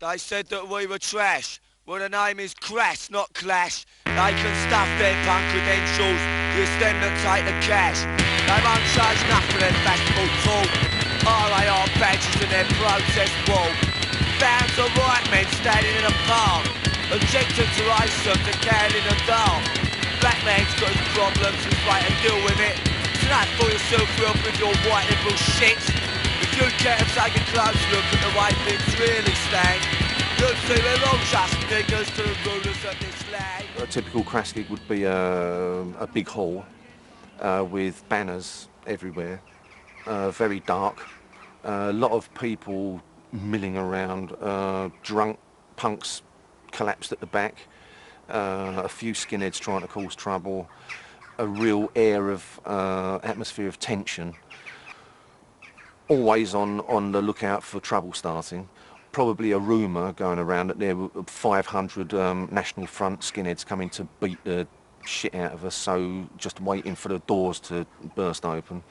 They said that we were trash. Well, the name is Crass, not Clash. They can stuff their punk credentials, just them that take the cash. They won't change nothing in festival talk. RAR badges in their protest wall. Found the right men standing in a park, objecting to racism, to can in the dark. Black man's got his problems, his way to deal with it. So don't fool yourself up with your white liberal shit. If you care to take a close look at the way things really stand, you'll see we're all just niggas to the rulers of this land. A typical Crass gig would be a big hall with banners everywhere, very dark, a lot of people milling around, drunk punks collapsed at the back, a few skinheads trying to cause trouble, a real air of atmosphere of tension, always on the lookout for trouble starting. Probably a rumour going around that there were 500 National Front skinheads coming to beat the shit out of us, so just waiting for the doors to burst open.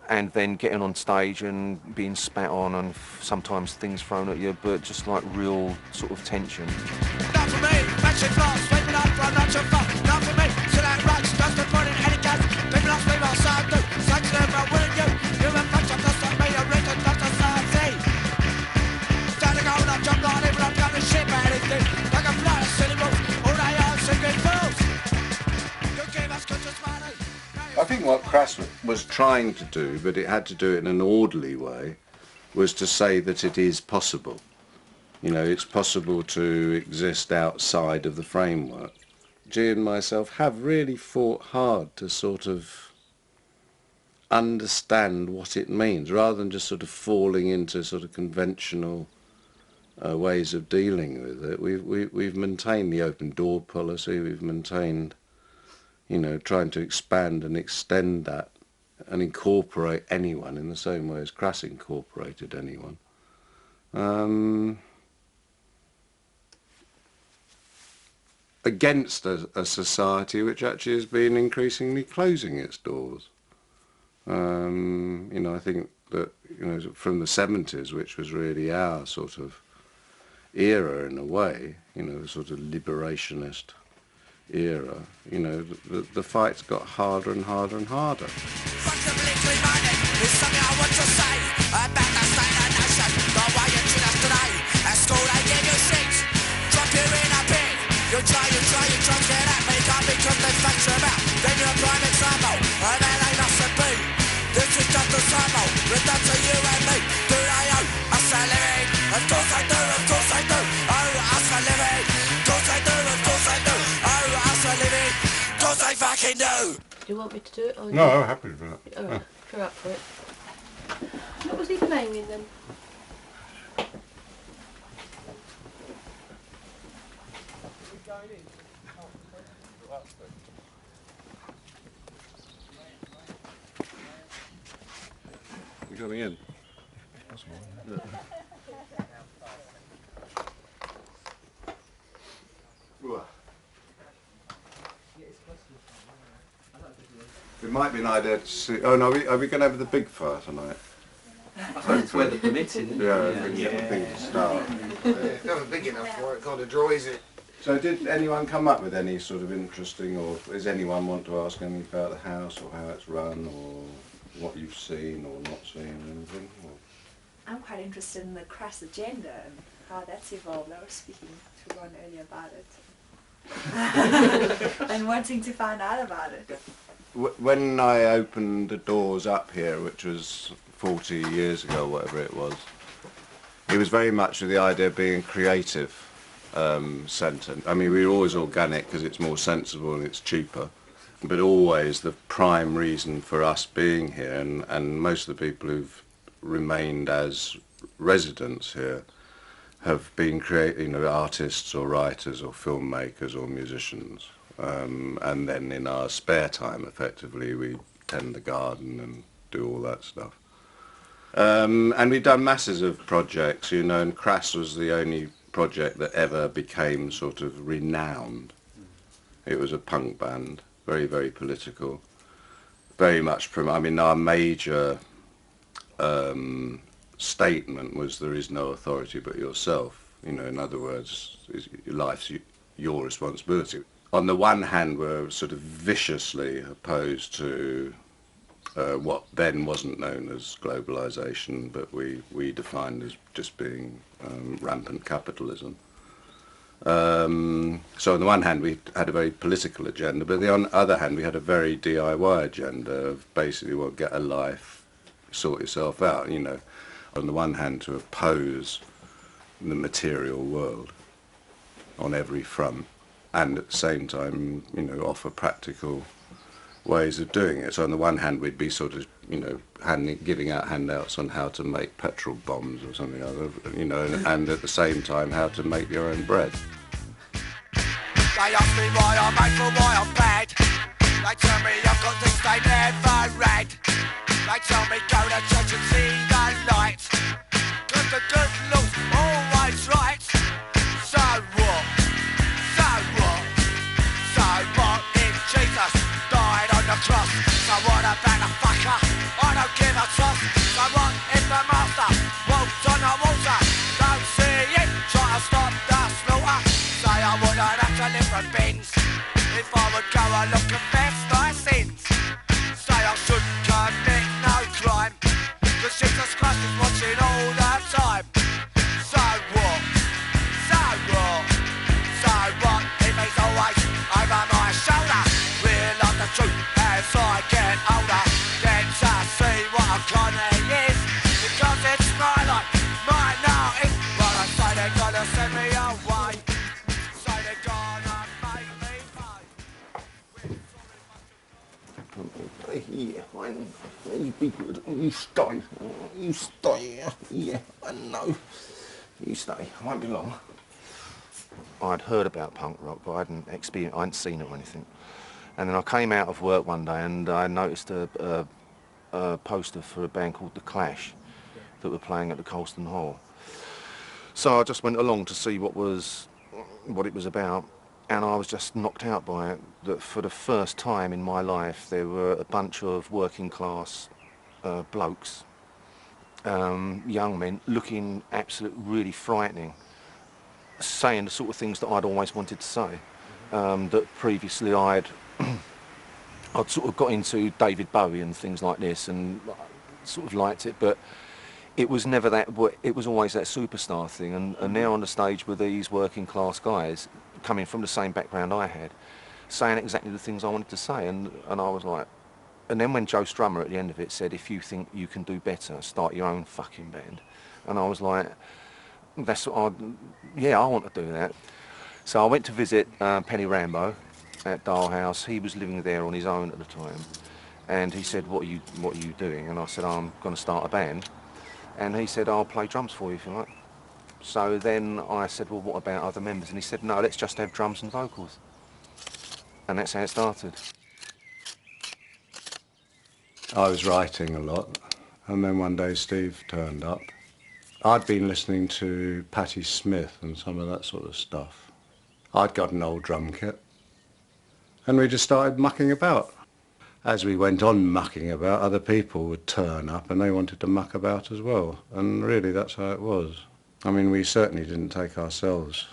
And then getting on stage and being spat on and sometimes things thrown at you, but just like real sort of tension. Not for me, matching flaws, sweeping up from not your fault. Not for me, so that rocks, just the point in any case. People lost me, my side do. Such them, I'm winning you. You're a bunch of dust on me, a written dust on society. Standing on, I'm jumping on it, but I'm gonna shit about anything. Like a fly, silly wolf, all they are singing fools. You give us conscious money. I think what Crass was trying to do, but it had to do it in an orderly way, was to say that it is possible. You know, it's possible to exist outside of the framework. G and myself have really fought hard to sort of understand what it means, rather than just sort of falling into sort of conventional ways of dealing with it. We've maintained the open door policy, we've maintained, you know, trying to expand and extend that and incorporate anyone in the same way as Crass incorporated anyone. Against a society which actually has been increasingly closing its doors. You know, I think that, you know, from the 70s, which was really our sort of era in a way, you know, the sort of liberationist era, you know, the fight's got harder and harder and harder. Do you want me to do it? Or No, I'm happy for that. Oh, yeah. You're up for it. What was he playing in then? You coming in? It might be an idea to see. Oh no, are we going to have the big fire tonight? That's where the permitting. Yeah, we can get the thing to start. It wasn't big enough for it, kind of dries it. So did anyone come up with any sort of interesting, or does anyone want to ask anything about the house or how it's run or what you've seen or not seen or anything? Or? I'm quite interested in the Crass agenda and how that's evolved. I was speaking to Ron earlier about it and wanting to find out about it. When I opened the doors up here, which was 40 years ago, whatever it was very much with the idea of being a creative centre. I mean, we were always organic because it's more sensible and it's cheaper, but always the prime reason for us being here, and most of the people who've remained as residents here have been artists or writers or filmmakers or musicians. And then in our spare time, effectively, we tend the garden and do all that stuff. And we've done masses of projects, you know, and Crass was the only project that ever became sort of renowned. It was a punk band, very, very political, very much I mean, our major statement was there is no authority but yourself, You know, in other words, life's your responsibility. On the one hand, we're sort of viciously opposed to what then wasn't known as globalization, but we defined as just being rampant capitalism. So on the one hand, we had a very political agenda, but on the other hand, we had a very DIY agenda of basically, well, get a life, sort yourself out, you know. On the one hand, to oppose the material world on every front, and at the same time, you know, offer practical ways of doing it. So on the one hand, we'd be sort of, you know, giving out handouts on how to make petrol bombs or something like that, you know, and at the same time, how to make your own bread. They ask me why I'm made for why I'm bad. They tell me I've got things they never read. They tell me go to church and see the light. 'Cause the good Lord's always right. So what? So what? So what if Jesus died on the cross? So what about a fucker? I don't give a toss. So what if the master walked on the water? Don't see it, try to stop the slaughter. Say I wouldn't have to live from bins if I would go and look confess my sins. Say I shouldn't commit no crime, 'cause Jesus Christ is watching all the time. So what? So what? So what if he's always over my shoulder? Realise the truth as I get older. Get to see what a conner he is, because it's my life, my notice. But I say they're gonna send me away. Say they're gonna make me pay. Yeah, fine. You be good. You stay. You stay. Yeah, I know. You stay. I won't be long. I'd heard about punk rock, but I hadn't seen it or anything. And then I came out of work one day and I noticed a poster for a band called The Clash that were playing at the Colston Hall. So I just went along to see what it was about, and I was just knocked out by it. That for the first time in my life there were a bunch of working class blokes, young men, looking absolutely really frightening, saying the sort of things that I'd always wanted to say, that previously I'd sort of got into David Bowie and things like this and sort of liked it, but it was never that. It was always that superstar thing, and now on the stage with these working class guys coming from the same background I had, saying exactly the things I wanted to say, and I was like, and then when Joe Strummer at the end of it said, if you think you can do better, start your own fucking band, and I was like, that's what I want to do that. So I went to visit Penny Rambo at Dale House. He was living there on his own at the time, and he said, what are you doing? And I said, I'm going to start a band. And he said, I'll play drums for you if you like. So then I said, well, what about other members? And he said, no, let's just have drums and vocals. And that's how it started. I was writing a lot, and then one day Steve turned up. I'd been listening to Patti Smith and some of that sort of stuff. I'd got an old drum kit, and we just started mucking about. As we went on mucking about, other people would turn up and they wanted to muck about as well. And really that's how it was. I mean, we certainly didn't take ourselves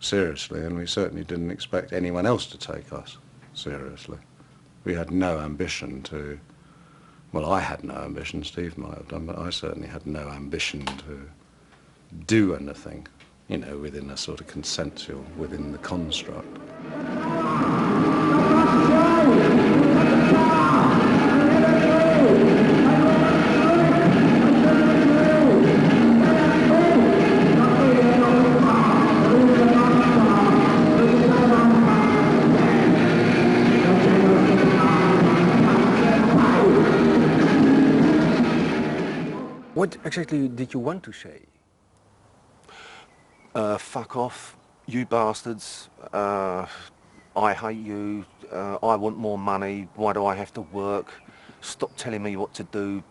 seriously, and we certainly didn't expect anyone else to take us seriously. We had no ambition to, well, I had no ambition, Steve might have done, but I certainly had no ambition to do anything, you know, within a sort of consensual, within the construct. What exactly did you want to say? Fuck off, you bastards. I hate you. I want more money. Why do I have to work? Stop telling me what to do.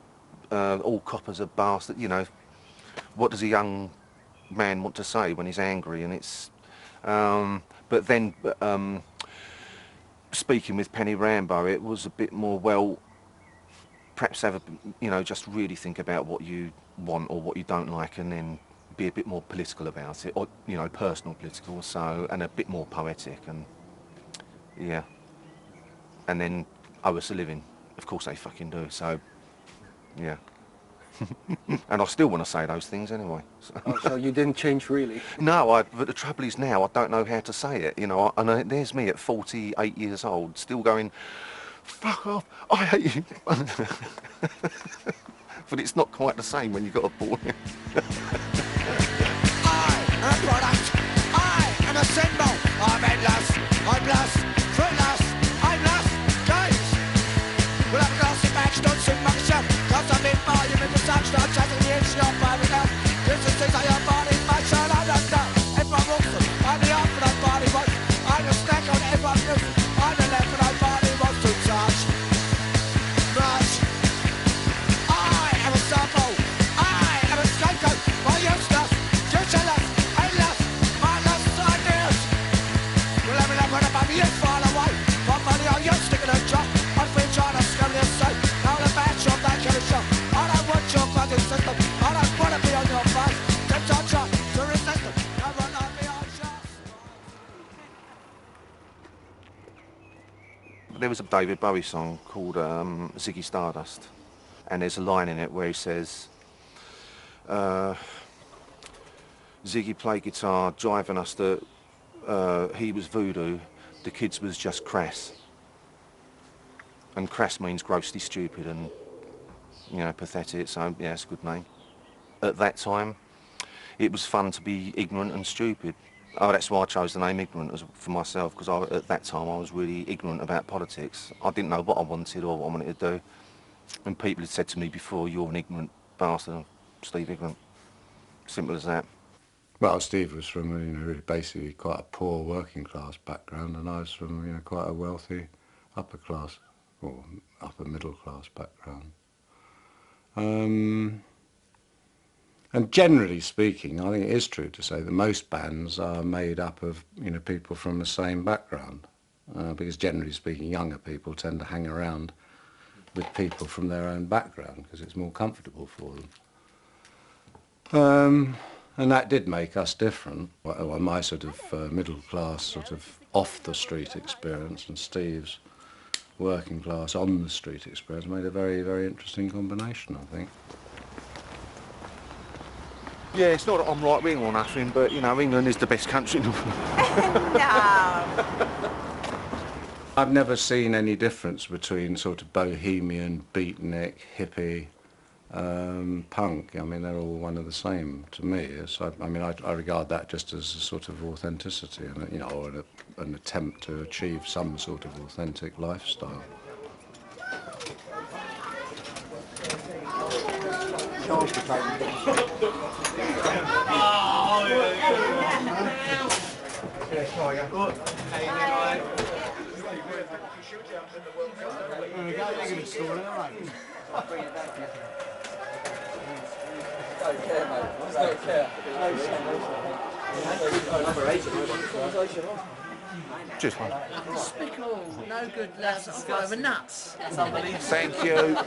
All coppers are bastards. You know, what does a young man want to say when he's angry? And it's, but then speaking with Penny Rambo, it was a bit more, well, perhaps have a, you know, just really think about what you want or what you don't like, and then be a bit more political about it, or, you know, personal political, so, and a bit more poetic, and yeah. And then owe us a living. Of course they fucking do, so yeah. And I still want to say those things anyway. So. Oh, so you didn't change really? No, but the trouble is now I don't know how to say it, you know, and there's me at 48 years old still going, fuck off, I hate you. But it's not quite the same when you've got a boy. I am a product, I am a symbol, I'm endless, I'm blessed, fruitless, I'm lost, games. We'll have a glass of match, don't sing my shit, cause I'm in my, you're in the such, not chatting the inch, you're finding out. This is things I am body, my shirt, I don't know. Everyone walks them, I'm the up and I body wants, I'm a snack on everyone's news, I'm the left and I body wants to touch. Much. I am a sample, I am a scapegoat, my useless, futureless, endless, mindless ideas. Well, let me know when about me is far away. What money are you sticking a job? I've been trying to scam you safe. Now the bad shop, that kind of shop. I don't want your fucking system. I don't want to be on your face. Don't touch up to resist them. I want to be on shots. There was a David Bowie song called Ziggy Stardust, and there's a line in it where he says, Ziggy played guitar, driving us that he was voodoo, the kids was just crass. And crass means grossly stupid and, you know, pathetic, so yeah, it's a good name. At that time, it was fun to be ignorant and stupid. Oh, that's why I chose the name Ignorant for myself, because at that time I was really ignorant about politics. I didn't know what I wanted or what I wanted to do. And people had said to me before, you're an ignorant bastard, Steve Ignorant. Simple as that. Well, Steve was from, you know, really basically quite a poor working class background, and I was from, you know, quite a wealthy upper class or upper middle class background. And generally speaking, I think it is true to say that most bands are made up of, you know, people from the same background, because generally speaking, younger people tend to hang around with people from their own background because it's more comfortable for them. And that did make us different. Well, my sort of middle class, sort of off the street experience, and Steve's working class on the street experience made a very, very interesting combination, I think. Yeah, it's not that I'm right wing or nothing, but, you know, England is the best country in the world. No. I've never seen any difference between sort of bohemian, beatnik, hippie, punk. I mean, they're all one of the same to me. So, I mean, I regard that just as a sort of authenticity, and, you know, or an attempt to achieve some sort of authentic lifestyle. Just one. Despicable, no good lads that are over nuts. Thank you.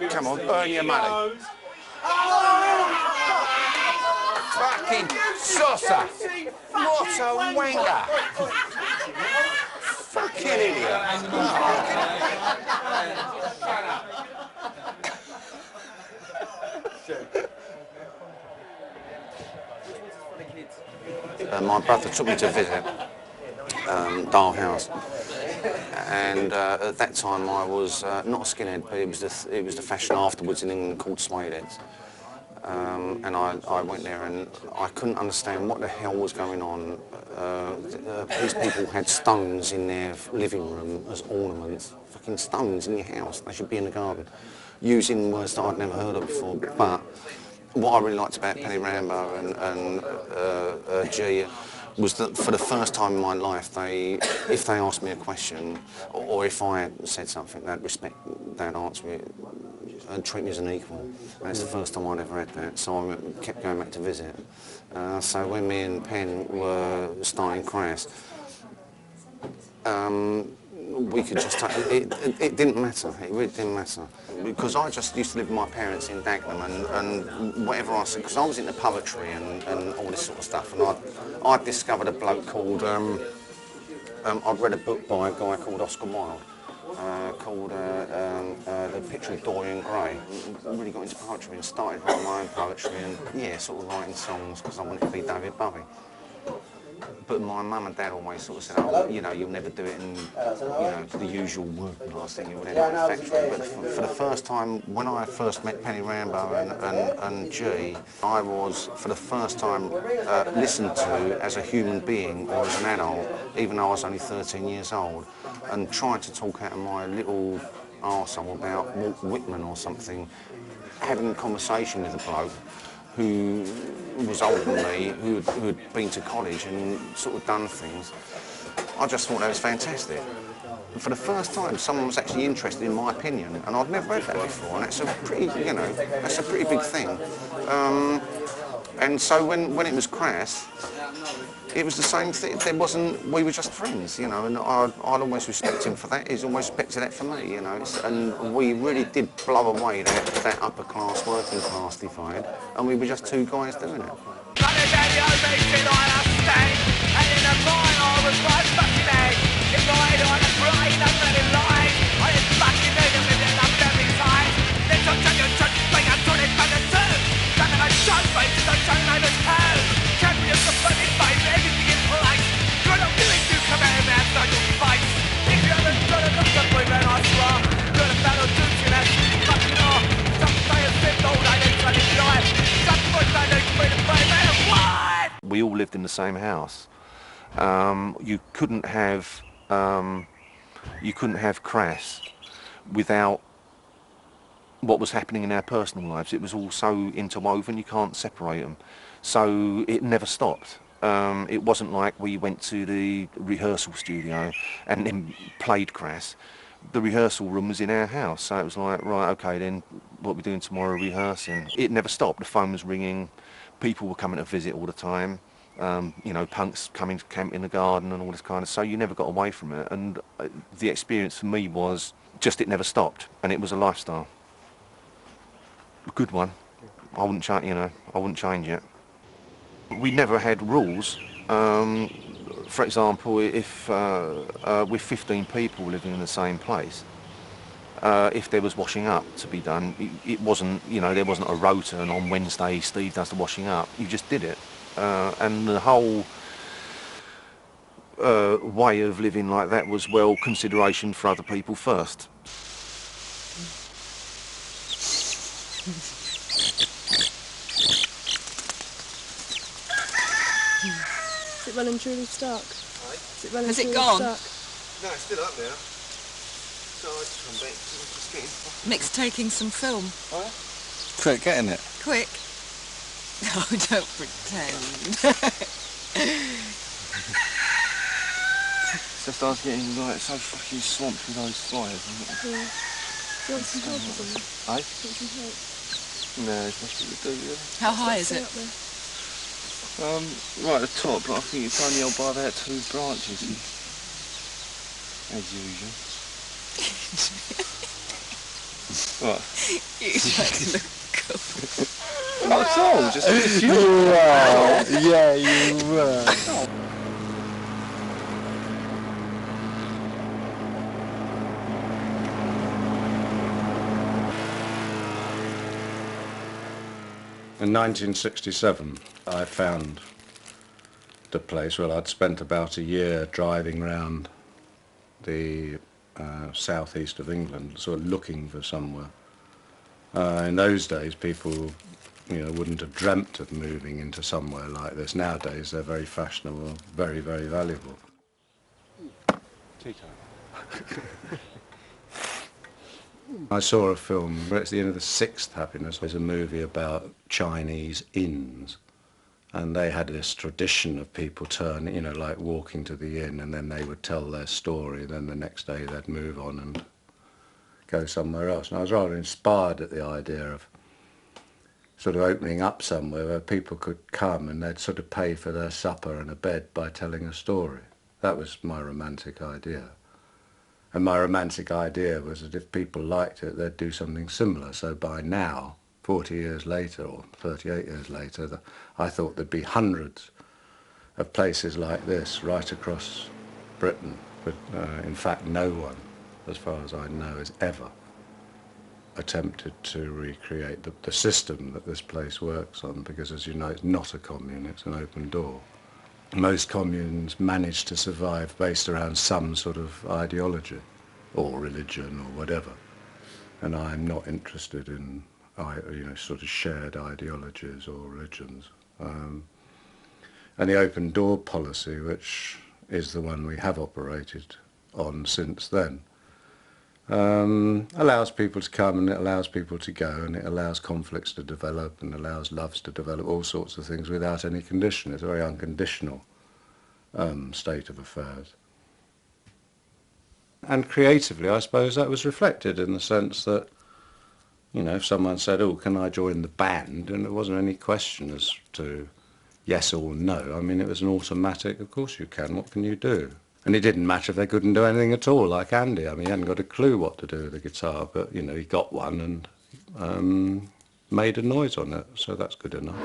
Come on, earn your money. Fucking saucer! What a wanker! Fucking idiot! My brother took me to visit Dale House, and at that time I was not a skinhead, but it was the fashion afterwards in England called suede heads. And I went there and I couldn't understand what the hell was going on. These people had stones in their living room as ornaments. Fucking stones in your house. They should be in the garden. Using words that I'd never heard of before. But what I really liked about Penny Rambo and G was that for the first time in my life, if they asked me a question, or if I said something, they'd answer me and treat me as an equal. And it's the first time I'd ever had that, so I kept going back to visit. So when me and Penn were starting Crass, we could just take it didn't matter. It really didn't matter because I just used to live with my parents in Dagenham, and whatever I said, because I was into poetry and all this sort of stuff, and I discovered a bloke called I'd read a book by a guy called Oscar Wilde called The Picture of Dorian Gray. I really got into poetry and started writing my own poetry and yeah, sort of writing songs because I wanted to be David Bowie. But my mum and dad always sort of said, oh, you know, you'll never do it in, you know, the usual working class thing, you'll end up in a factory. But for the first time, when I first met Penny Rambo and G, I was, for the first time, listened to as a human being or as an adult, even though I was only 13 years old, and tried to talk out of my little arsehole about Walt Whitman or something, having a conversation with a bloke who was older than me, who had been to college and sort of done things. I just thought that was fantastic. And for the first time, someone was actually interested in my opinion, and I'd never had that before, and that's a pretty, you know, that's a pretty big thing. And so when it was Crass, it was the same thing. There wasn't. We were just friends, you know, and I'd always respect him for that. He's always respected that for me, you know. And we really did blow away that upper class, working class divide, and we were just two guys doing it. We all lived in the same house. You couldn't have Crass without what was happening in our personal lives. It was all so interwoven, you can't separate them. So it never stopped. It wasn't like we went to the rehearsal studio and then played Crass. The rehearsal room was in our house, so it was like, right, okay, then what are we doing tomorrow, rehearsing? It never stopped. The phone was ringing, people were coming to visit all the time. You know, punks coming to camp in the garden and all this kind of, so you never got away from it. And the experience for me was just it never stopped, and it was a lifestyle. A good one. I wouldn't change, you know, I wouldn't change it. We never had rules. For example, if with 15 people living in the same place, if there was washing up to be done, it wasn't, you know, there wasn't a rota and on Wednesday Steve does the washing up. You just did it. And the whole way of living like that was, well, consideration for other people first. Is it well and truly stuck? Is it well and Has it truly gone? stuck? No, it's still up there. So I just come back, just getting... Mick's taking some film. What? Quick, get in it. Quick. No, don't pretend. It's just I was getting like so fucking swamped with those flyers. Yeah. Do you want some help or something? Eh? Do you want some help? No, there's nothing to do, really. How high is Stay it? up there. Right at the top, but I think it's only held by about 2 branches, as usual. What? You don't look cool. Not at all, just you. Yeah, you were. In 1967, I found the place. Well, I'd spent about a year driving round the southeast of England, sort of looking for somewhere. In those days, people, you know, wouldn't have dreamt of moving into somewhere like this. Nowadays, they're very fashionable, very, very valuable. I saw a film, it's the end of The Sixth Happiness. There's a movie about Chinese inns, and they had this tradition of people turning, you know, like walking to the inn, and then they would tell their story, then the next day they'd move on and go somewhere else. And I was rather inspired at the idea of sort of opening up somewhere where people could come and they'd sort of pay for their supper and a bed by telling a story. That was my romantic idea. And my romantic idea was that if people liked it, they'd do something similar. So by now, 40 years later, or 38 years later, I thought there'd be hundreds of places like this right across Britain. But in fact, no one, as far as I know, has ever attempted to recreate the system that this place works on, because, as you know, it's not a commune, it's an open door. Most communes manage to survive based around some sort of ideology or religion or whatever, and I'm not interested in sort of shared ideologies or religions. And the open door policy, which is the one we have operated on since then, allows people to come and it allows people to go, and it allows conflicts to develop and allows loves to develop, all sorts of things without any condition. It's a very unconditional state of affairs. And creatively, I suppose that was reflected in the sense that, you know, if someone said, oh, can I join the band? And there wasn't any question as to yes or no. I mean, it was an automatic, of course you can, what can you do? And it didn't matter if they couldn't do anything at all, like Andy. I mean, he hadn't got a clue what to do with the guitar, but, you know, he got one and made a noise on it, so that's good enough.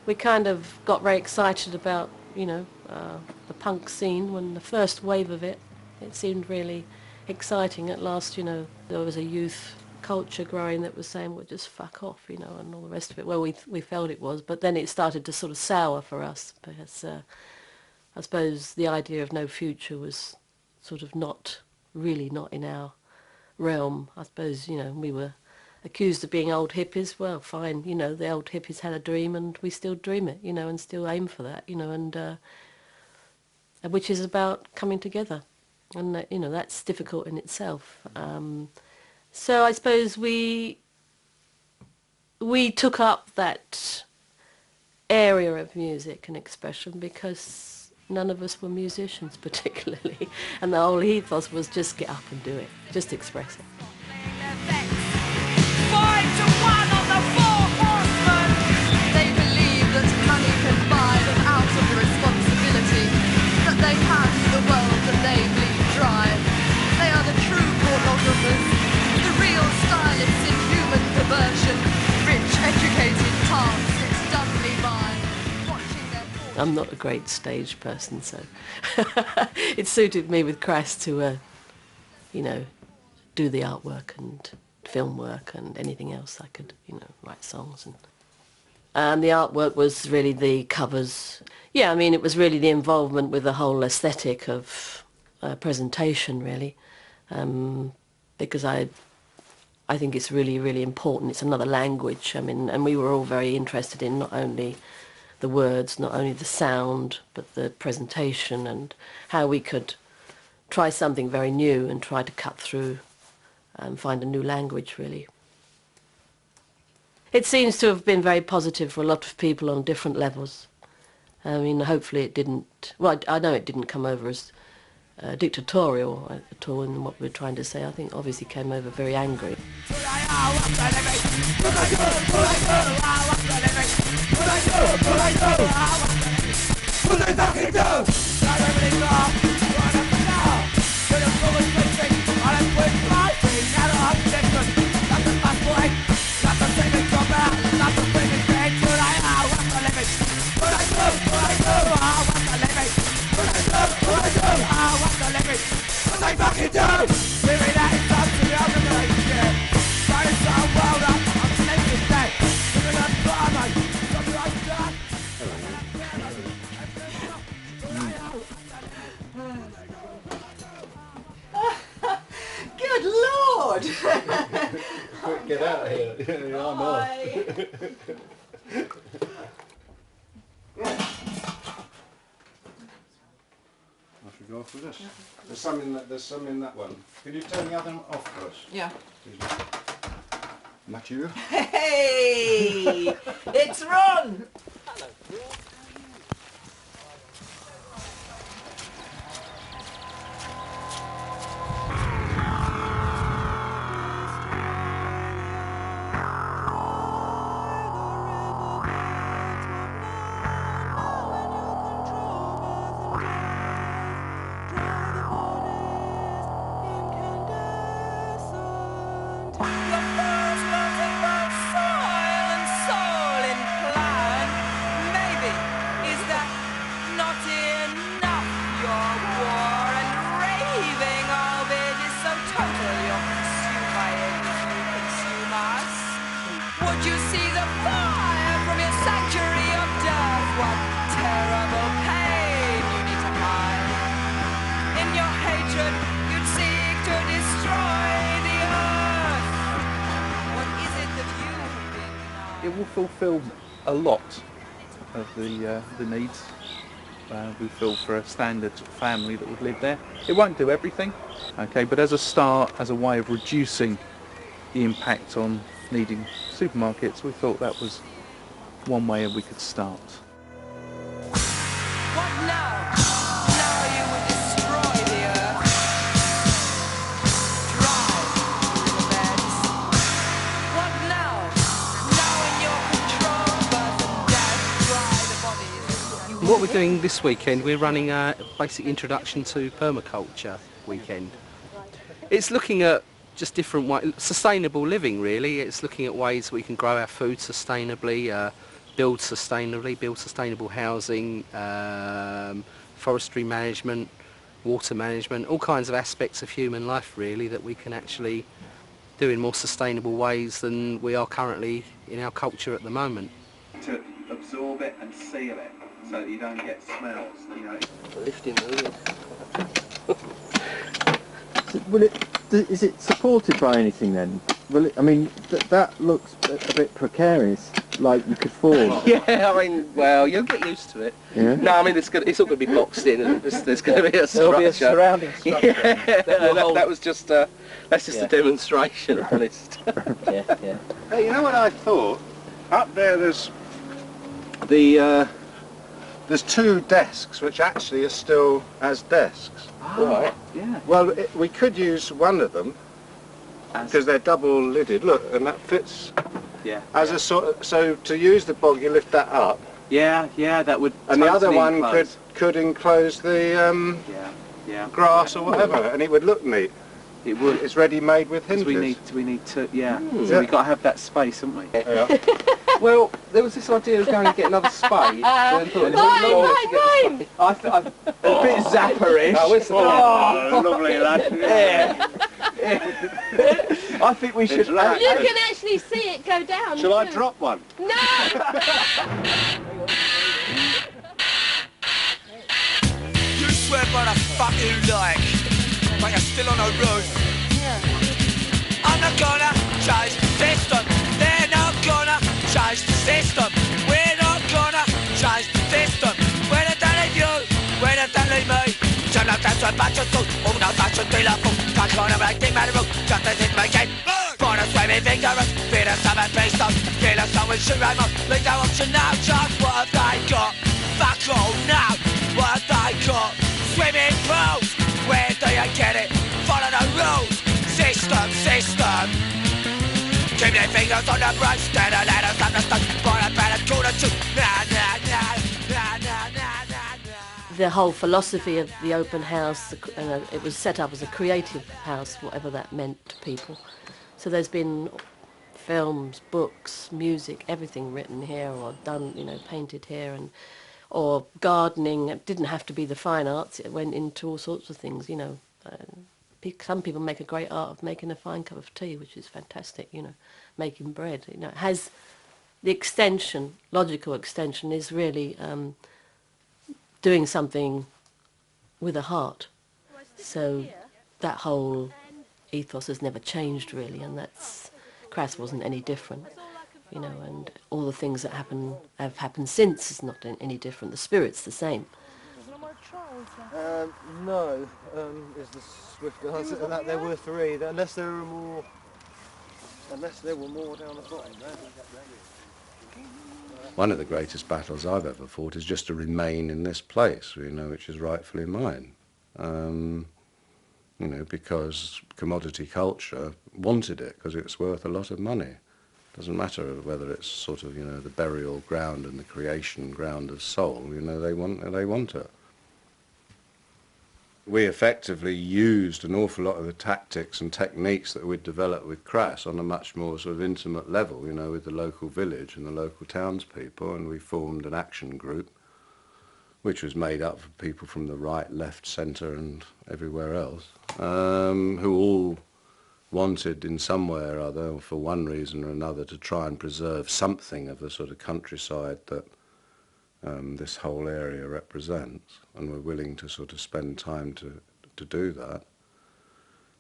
We kind of got very excited about, you know, the punk scene when the first wave of it seemed really exciting. At last, you know, there was a youth culture growing that was saying, well, just fuck off, you know, and all the rest of it. Well, we felt it was, but then it started to sort of sour for us because I suppose the idea of no future was sort of not in our realm. I suppose, you know, we were accused of being old hippies. Well, fine, you know, the old hippies had a dream and we still dream it, you know, and still aim for that, you know, and which is about coming together. And, you know, that's difficult in itself. So I suppose we took up that area of music and expression because none of us were musicians particularly, and the whole ethos was just get up and do it, just express it. I'm not a great stage person, so it suited me with Crass to, you know, do the artwork and film work and anything else I could, you know, write songs. And the artwork was really the covers. Yeah, I mean, it was really the involvement with the whole aesthetic of presentation, really, because I think it's really, really important. It's another language. I mean, and we were all very interested in not only the words, not only the sound, but the presentation and how we could try something very new and try to cut through and find a new language, really. It seems to have been very positive for a lot of people on different levels. I mean, hopefully it didn't, well, I know it didn't come over as dictatorial at all in what we're trying to say. I think obviously came over very angry. Good Lord! Quick, get out of here. Yeah, I'm off. I should go off with this. There's some in that one. Can you turn the other one off first? Yeah. Matthew. Hey! It's Ron! Would you see the fire from your sanctuary of death? What terrible pain you need to hide. In your hatred, you'd seek to destroy the earth. What is it that you have been denied? It will fulfil a lot of the needs we feel for a standard family that would live there. It won't do everything, okay, but as a start, as a way of reducing the impact on needing supermarkets, we thought that was one way we could start. What now? Now you would destroy the earth. Drive riverbeds. What now? Now in your control, birth and death, dry the bodies. What we're doing this weekend, we're running a basic introduction to permaculture weekend. It's looking at just different ways, sustainable living really. It's looking at ways we can grow our food sustainably, build sustainable housing, forestry management, water management, all kinds of aspects of human life really that we can actually do in more sustainable ways than we are currently in our culture at the moment. To absorb it and seal it so that you don't get smells, you know. Lifting the lid. Is it supported by anything then? I mean, that looks a bit precarious, like you could fall. Yeah, I mean, well, you'll get used to it. Yeah. No, I mean, it's all going to be boxed in, and there's going to be a structure. There'll be a surrounding structure. Yeah, that was just a demonstration, honest. Yeah. Hey, you know what I thought? Up there, there's two desks which actually are still as desks. Right. Yeah. Well, we could use one of them because they're double lidded. Look, and that fits. Yeah. As a sort of, so to use the bog, you lift that up. Yeah, that would. And the other totally one enclose. could enclose the grass or whatever, and it would look neat. It would. It's ready made with hinges. We need to. Yeah. Mm. So we've got to have that space, haven't we? Yeah. Well, there was this idea of going and get another spade. Mine! A bit zapperish. Oh, lovely lad. Yeah. I think we should. You can actually see it go down. Shall I drop one? No! You swear by the fuck you like, but you're still on the roof. I'm not gonna change the system. They're not gonna change the system. We're not gonna change the system. When I don't leave you, when I don't leave me. Turn up that's a bunch of thoughts. All no touch and deal up. Can't go on a break, matter of just as it may get. Born us swimming vigorous, feed us some and beast up. Kill us some with shoot right up. Leave no option now, just what have they got? Fuck all now, what have they got? Swimming pools, where do you get it? Follow the rules, system. Keep their fingers on the brush, stand and let us have the stuff. For a better quarter to The whole philosophy of the open house, it was set up as a creative house, whatever that meant to people. So there's been films, books, music, everything written here or done, painted here, or gardening. It didn't have to be the fine arts. It went into all sorts of things, Some people make a great art of making a fine cup of tea, which is fantastic, making bread. It has the extension, logical extension is really doing something with a heart. So that whole ethos has never changed really, and Crass wasn't any different, and all the things that have happened since is not any different. The spirit's the same. No, is the swift answer to that. There were three, unless there are more Unless there were more down the bottom there. One of the greatest battles I've ever fought is just to remain in this place, you know, which is rightfully mine. You know, because commodity culture wanted it because it's worth a lot of money. Doesn't matter whether it's sort of, you know, the burial ground and the creation ground of soul, you know, they want it. We effectively used an awful lot of the tactics and techniques that we'd developed with Crass on a much more sort of intimate level, you know, with the local village and the local townspeople, and we formed an action group which was made up of people from the right, left, centre and everywhere else, who all wanted in some way or other, or for one reason or another, to try and preserve something of the sort of countryside that this whole area represents, and were willing to sort of spend time to do that.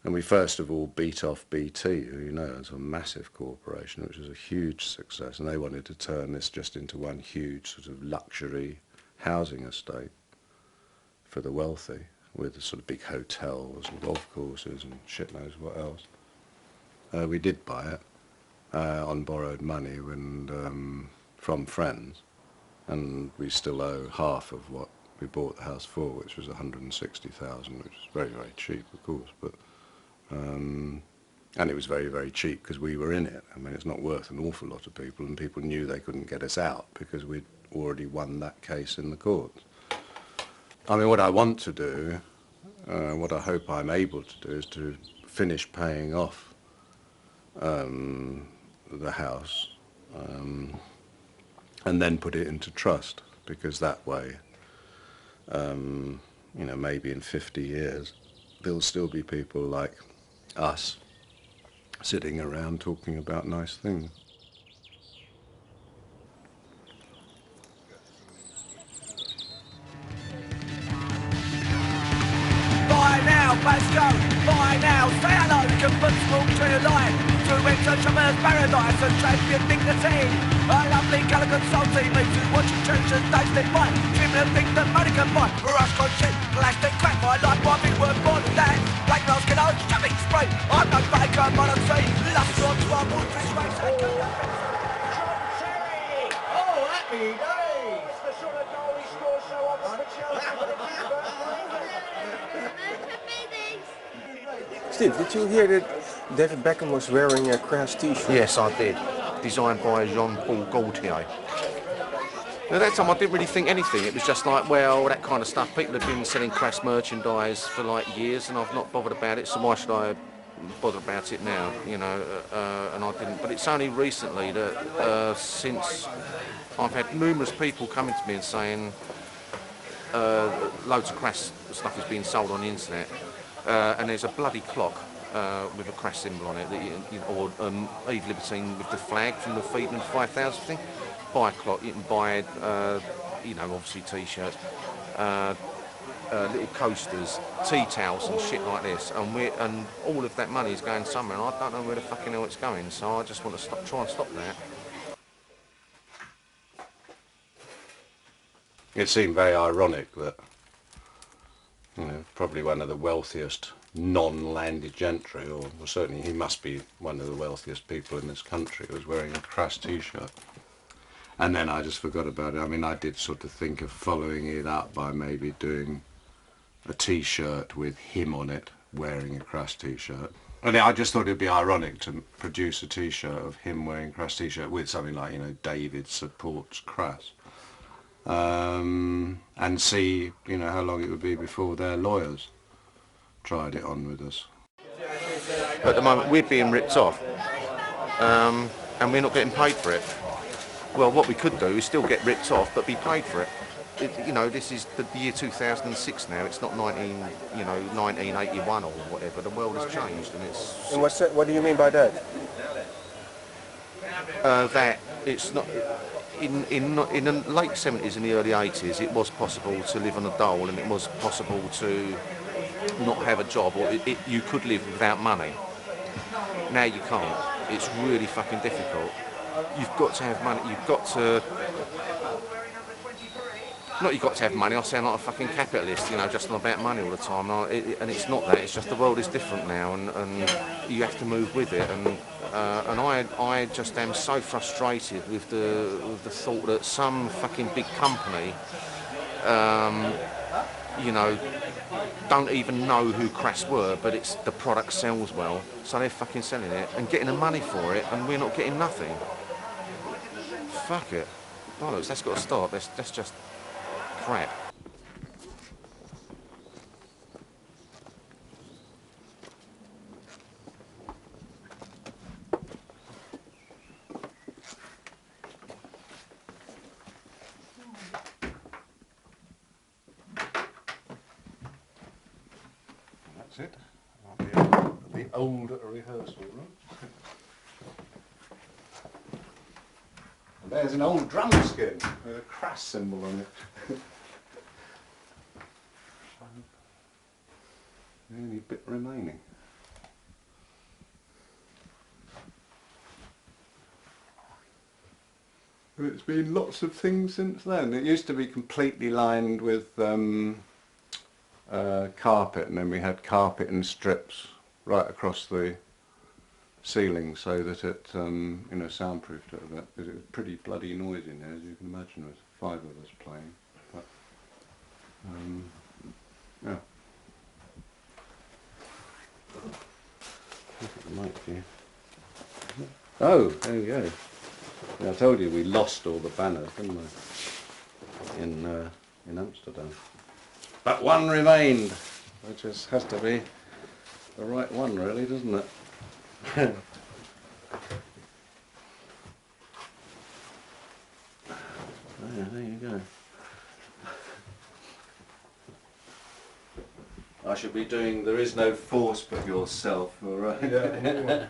And we first of all beat off BT, who, you know, is a massive corporation, which was a huge success, and they wanted to turn this just into one huge sort of luxury housing estate for the wealthy, with sort of big hotels and golf courses and shit knows what else. We did buy it on borrowed money from friends, and we still owe half of what we bought the house for, which was 160,000, which is very, very cheap, of course, but and it was very, very cheap because we were in it. I mean, it's not worth an awful lot to people, and people knew they couldn't get us out because we'd already won that case in the courts. I mean, what I want to do, what I hope I'm able to do, is to finish paying off the house and then put it into trust, because that way, you know, maybe in 50 years, there'll still be people like us sitting around talking about nice things. Buy now, let's go. Buy now, say hello, convince walk to your life. To enter Traverse Paradise and champion dignity. A lovely colour consulting me to watch you change and taste it fine. Dreaming of things that money can buy. Rust on shit, plastic crap, my life might be worth more than that. Black girls get on shopping spray. I'm no faker, monocy. Lust on to our wood fish race. Oh, happy days! The sort of goal he scores so often for Chelsea for the keeper. Steve, did you hear that David Beckham was wearing a Crass t-shirt? Yes, I did. Designed by Jean-Paul Gaultier. At that time I didn't really think anything. It was just like, well, that kind of stuff. People have been selling Crass merchandise for like years, and I've not bothered about it, so why should I bother about it now, you know? And I didn't. But it's only recently that since I've had numerous people coming to me and saying loads of Crass stuff is being sold on the internet, and there's a bloody clock with a Crass symbol on it, that you know, or Eve Libertine with the flag from the Feedman 5000 thing. Buy a clock, you can buy, you know, obviously t-shirts, little coasters, tea towels and shit like this, and all of that money is going somewhere, and I don't know where the fucking hell it's going, so I just want to try and stop that. It seemed very ironic that, you know, probably one of the wealthiest non-landed gentry, or well, certainly he must be one of the wealthiest people in this country, was wearing a Crass t-shirt. And then I just forgot about it. I mean, I did sort of think of following it up by maybe doing a t-shirt with him on it, wearing a Crass t-shirt. And I just thought it'd be ironic to produce a t-shirt of him wearing a Crass t-shirt with something like, you know, David supports Crass. And see, you know, how long it would be before their lawyers tried it on with us. At the moment we're being ripped off, and we're not getting paid for it. Well, what we could do is still get ripped off but be paid for it. You know, this is the year 2006 now. It's not 1981 or whatever. The world has changed, and it's. And what do you mean by that? That it's not. In the late 70s and the early 80s, it was possible to live on a dole, and it was possible to not have a job, or you could live without money. Now you can't. It's really fucking difficult. You've got to have money. You've got to. not you've got to have money, I sound like a fucking capitalist, you know, just on about money all the time. And it's not that, it's just the world is different now, and you have to move with it. And I just am so frustrated with the thought that some fucking big company, you know, don't even know who Crass were, but it's the product sells well, so they're fucking selling it and getting the money for it, and we're not getting nothing. Fuck it. Bollocks, that's got to stop. That's just crap. That's it. The old rehearsal room. And there's an old drum skin with a Crass symbol on it. The only bit remaining. It's been lots of things since then. It used to be completely lined with carpet, and then we had carpet and strips right across the ceiling so that it you know, soundproofed it a bit, because it was pretty bloody noisy in there, as you can imagine. There was 5 of us playing. But, yeah. Look at the mic here. Oh, there we go. Yeah, I told you we lost all the banners, didn't we? In Amsterdam. But one remained, which has to be the right one, really, doesn't it? There you go. I should be doing "There is no force but yourself," all right? Yeah.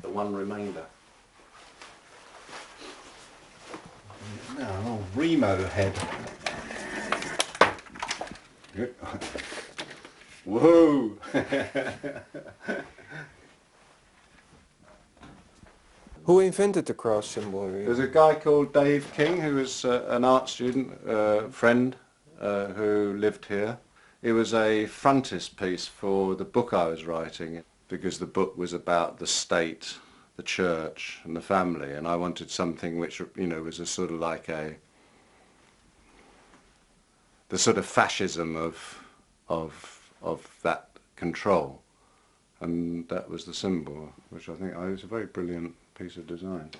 The one remainder. Now an old Remo head. Whoa! Who invented the cross symbol? There's a guy called Dave King, who was an art student, friend, who lived here. It was a frontispiece for the book I was writing, because the book was about the state, the church and the family, and I wanted something which, you know, was a sort of like the sort of fascism of that control, and that was the symbol, which I think was a very brilliant piece of design.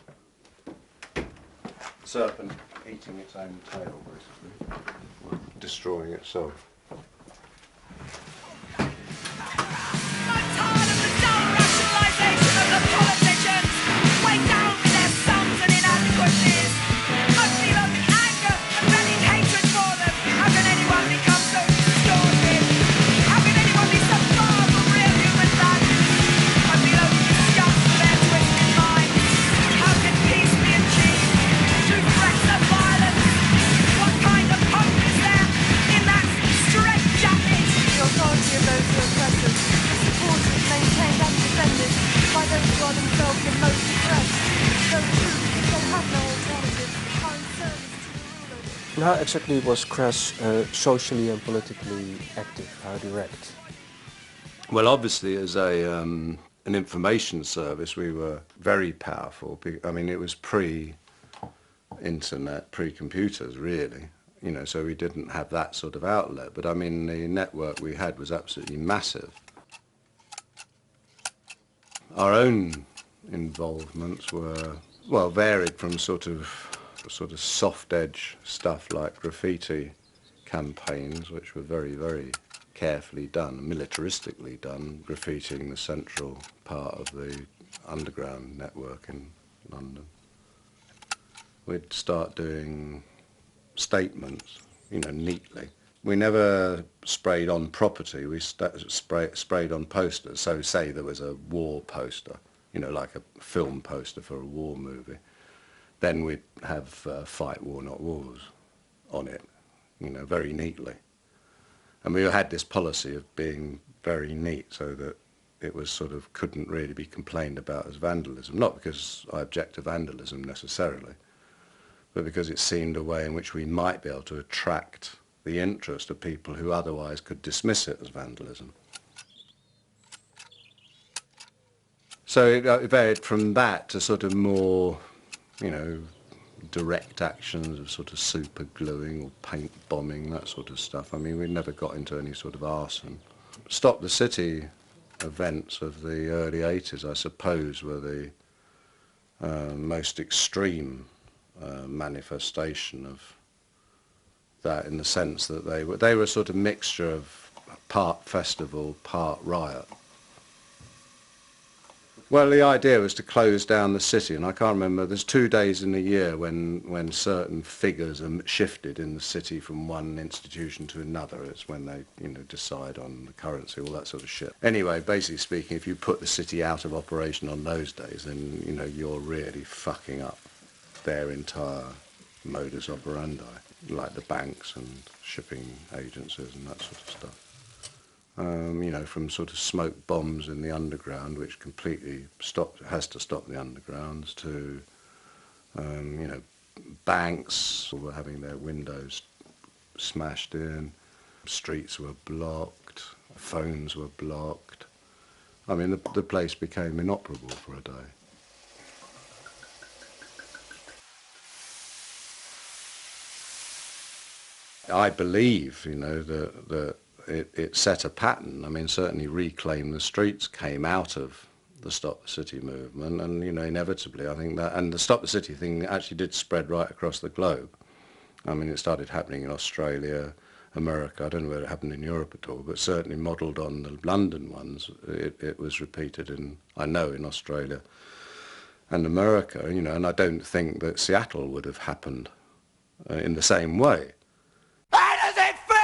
Serpent eating its own tail, basically, destroying itself. How exactly was Crass socially and politically active? How direct? Well, obviously, as an information service, we were very powerful. I mean, it was pre-internet, pre-computers, really. You know, so we didn't have that sort of outlet. But I mean, the network we had was absolutely massive. Our own involvements were, well, varied from sort of soft edge stuff like graffiti campaigns, which were very, very carefully done, militaristically done, graffitiing the central part of the underground network in London. We'd start doing statements, you know, neatly. We never sprayed on property, we sprayed on posters. So say there was a war poster, you know, like a film poster for a war movie. Then we'd have "Fight War Not Wars" on it, you know, very neatly. And we had this policy of being very neat so that it was sort of couldn't really be complained about as vandalism. Not because I object to vandalism necessarily, but because it seemed a way in which we might be able to attract the interest of people who otherwise could dismiss it as vandalism. So it varied from that to sort of more, you know, direct actions of sort of super gluing or paint bombing, that sort of stuff. I mean, we never got into any sort of arson. Stop the City events of the early 80s, I suppose, were the most extreme manifestation of that, in the sense that they were a sort of mixture of part festival, part riot. Well, the idea was to close down the city, and I can't remember, there's 2 days in the year when certain figures are shifted in the city from one institution to another. It's when they, you know, decide on the currency, all that sort of shit. Anyway, basically speaking, if you put the city out of operation on those days, then, you know, you're really fucking up their entire modus operandi, like the banks and shipping agencies and that sort of stuff. You know, from sort of smoke bombs in the underground, which completely has to stop the undergrounds, to, you know, banks were having their windows smashed in, streets were blocked, phones were blocked. I mean, the place became inoperable for a day. I believe, you know, that it set a pattern. I mean, certainly Reclaim the Streets came out of the Stop the City movement, and, you know, inevitably I think that, and the Stop the City thing actually did spread right across the globe. I mean, it started happening in Australia, America, I don't know whether it happened in Europe at all, but certainly modelled on the London ones. It was repeated in, I know, in Australia and America, you know, and I don't think that Seattle would have happened in the same way. How does it feel?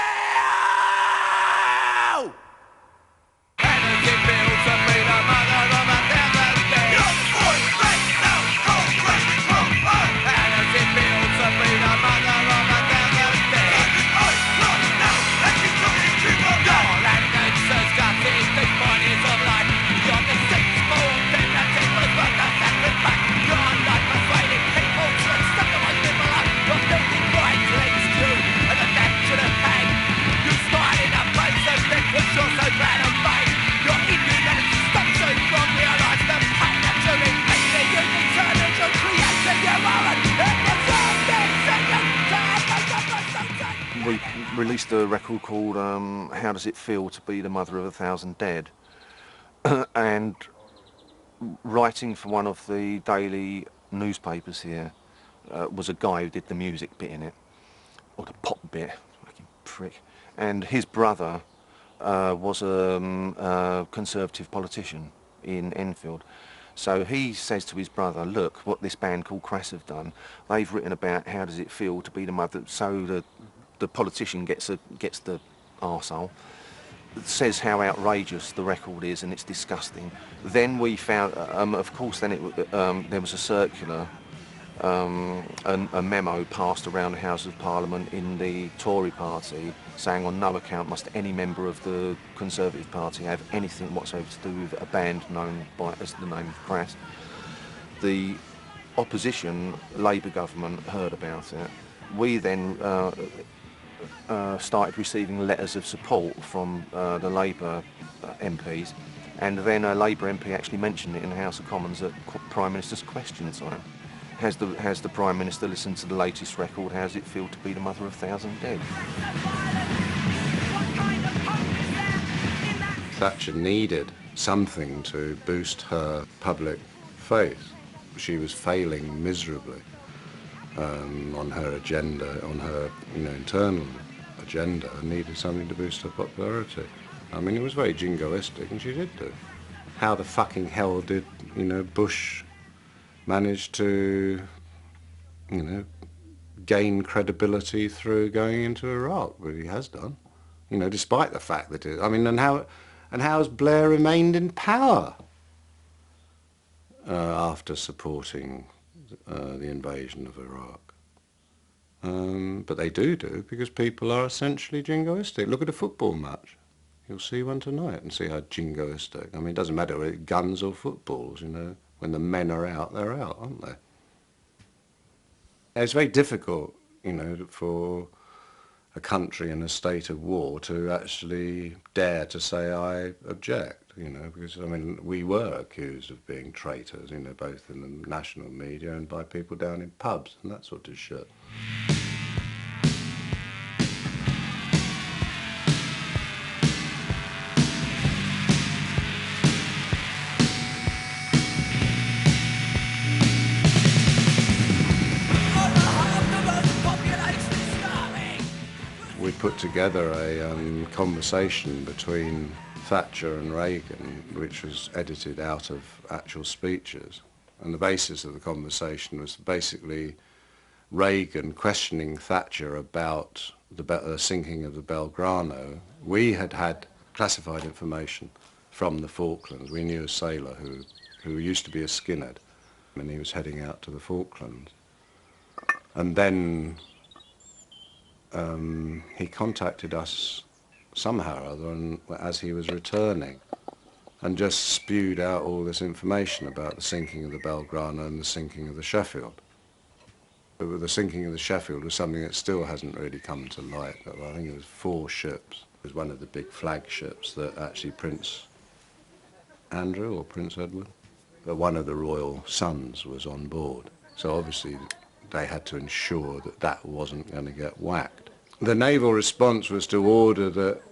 How does it feel to be the mother of 1,000 dead? Your voice makes no concrete from us. How does it feel to be the mother of 1,000 dead? Not now, and she's talking to my dad. Your ancestors gutted the bodies of life. You're the sixth born, then the tenth was worth the sacrifice. You're like persuading people to accept the most people life. You're building right legs too. You started a place of death which you're so proud of made. Your inhumanity stops you from realise the pain that you're inflicting. You determined to create your own. We released a record called How Does It Feel to Be the Mother of 1,000 Dead? And writing for one of the daily newspapers here was a guy who did the music bit in it, or the pop bit. Prick. And his brother was a Conservative politician in Enfield. So he says to his brother, look, what this band called Crass have done, they've written about how does it feel to be the mother, so the politician gets the arsehole, says how outrageous the record is and it's disgusting. Then we found, of course, then there was a circular, a memo passed around the House of Parliament in the Tory party saying on no account must any member of the Conservative Party have anything whatsoever to do with a band known as the name of Crass. The opposition Labour government heard about it. We then started receiving letters of support from the Labour MPs, and then a Labour MP actually mentioned it in the House of Commons at Prime Minister's question time. Has the Prime Minister listened to the latest record? How does it feel to be the mother of 1,000 dead? Thatcher needed something to boost her public faith. She was failing miserably on her agenda, on her internal agenda, and needed something to boost her popularity. I mean, it was very jingoistic, and she did do. How the fucking hell did, Bush managed to, gain credibility through going into Iraq? Well, he has done, despite the fact that and how has Blair remained in power after supporting the invasion of Iraq? But they do because people are essentially jingoistic. Look at a football match. You'll see one tonight and see how jingoistic. I mean, it doesn't matter whether it's guns or footballs, you know. When the men are out, they're out, aren't they? It's very difficult, you know, for a country in a state of war to actually dare to say, I object, you know, because, I mean, we were accused of being traitors, you know, both in the national media and by people down in pubs and that sort of shit. We put together a conversation between Thatcher and Reagan, which was edited out of actual speeches. And the basis of the conversation was basically Reagan questioning Thatcher about the sinking of the Belgrano. We had had classified information from the Falklands. We knew a sailor who used to be a skinhead, and he was heading out to the Falklands. And then he contacted us somehow or other as he was returning and just spewed out all this information about the sinking of the Belgrano and the sinking of the Sheffield. The sinking of the Sheffield was something that still hasn't really come to light. I think it was 4 ships. It was one of the big flagships that actually Prince Andrew or Prince Edward, but one of the royal sons was on board. So obviously they had to ensure that that wasn't going to get whacked. The naval response was to order that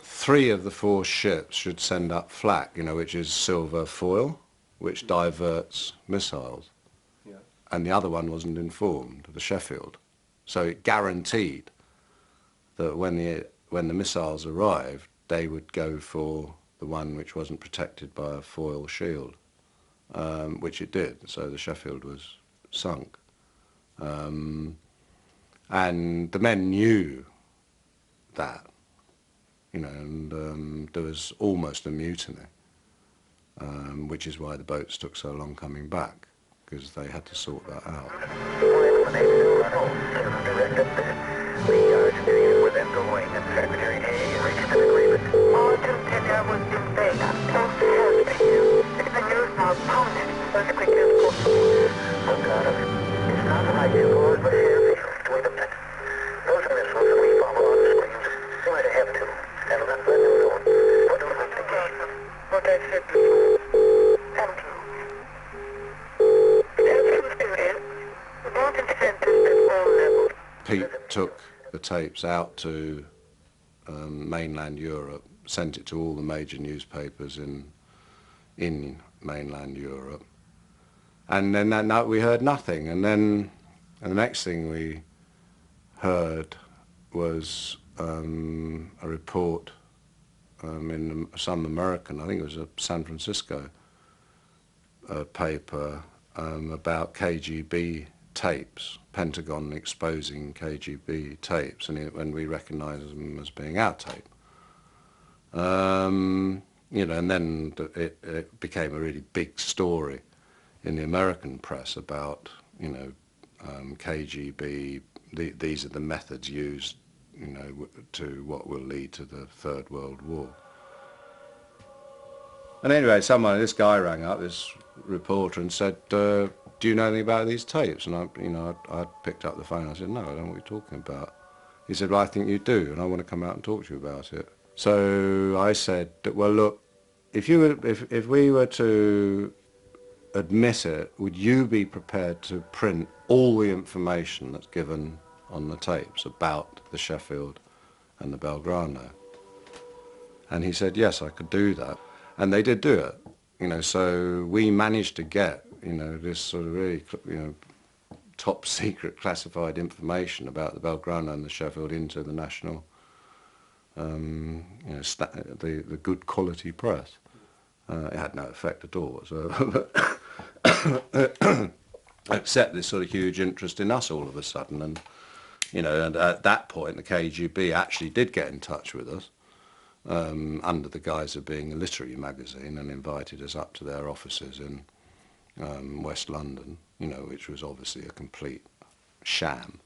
3 of the 4 ships should send up flak, you know, which is silver foil, which diverts missiles. Yeah. And the other one wasn't informed, the Sheffield. So it guaranteed that when the missiles arrived, they would go for the one which wasn't protected by a foil shield, which it did. So the Sheffield was sunk. And the men knew that, you know, and there was almost a mutiny, which is why the boats took so long coming back, because they had to sort that out. Pete took the tapes out to mainland Europe, sent it to all the major newspapers in mainland Europe, and then that night we heard nothing, and then the next thing we heard was a report in some American, I think it was a San Francisco paper, about KGB tapes, Pentagon exposing KGB tapes, and we recognised them as being our tape. You know, and then it became a really big story in the American press about, you know, KGB, these are the methods used, you know, to what will lead to the Third World War. And anyway, this guy rang up, this reporter, and said, do you know anything about these tapes? And I picked up the phone and I said, no, I don't know what you're talking about. He said, well, I think you do, and I want to come out and talk to you about it. So I said, well, look, if we were to admit it, would you be prepared to print all the information that's given on the tapes about the Sheffield and the Belgrano? And he said, yes, I could do that. And they did do it, you know, so we managed to get, you know, this sort of really, you know, top secret classified information about the Belgrano and the Sheffield into the national, you know, the good quality press. It had no effect at all whatsoever, except this sort of huge interest in us all of a sudden. And, you know, and at that point the KGB actually did get in touch with us, under the guise of being a literary magazine, and invited us up to their offices in West London, you know, which was obviously a complete sham.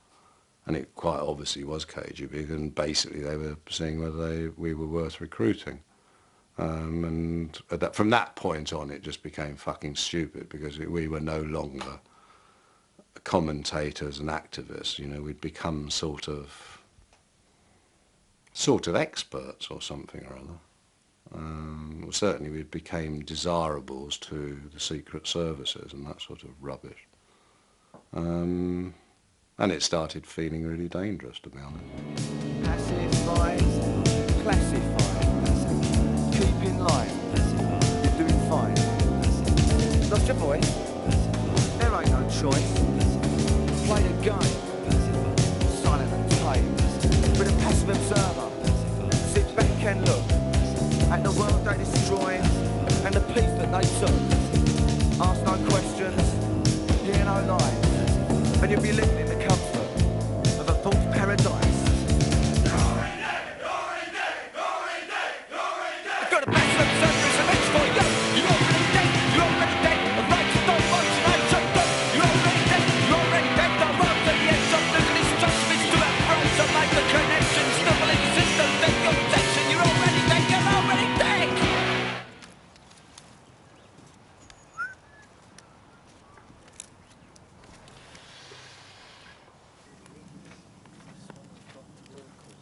And it quite obviously was KGB, and basically they were seeing whether we were worth recruiting. And from that point on, it just became fucking stupid, because we were no longer commentators and activists. You know, we'd become sort of experts or something or other. Certainly we became desirables to the secret services and that sort of rubbish. And it started feeling really dangerous, to be honest. Pacify, classify, keep in line, you're doing fine. Lost your voice? There ain't no choice. Play the game, silent and tight, with a passive observer. Sit back and look at the world they destroy and the peace that they took. Ask no questions, hear no lies, and you'll be living in the comfort of a false paradise. Got a best observer, it's a match for you. You're already dead, you're already dead. The right to don't want to know your God. You're already dead, you're already dead. The road to the edge of losing its justice to have friends to make the connection. Stumble in the system, then your protection. You're already dead, you're already dead.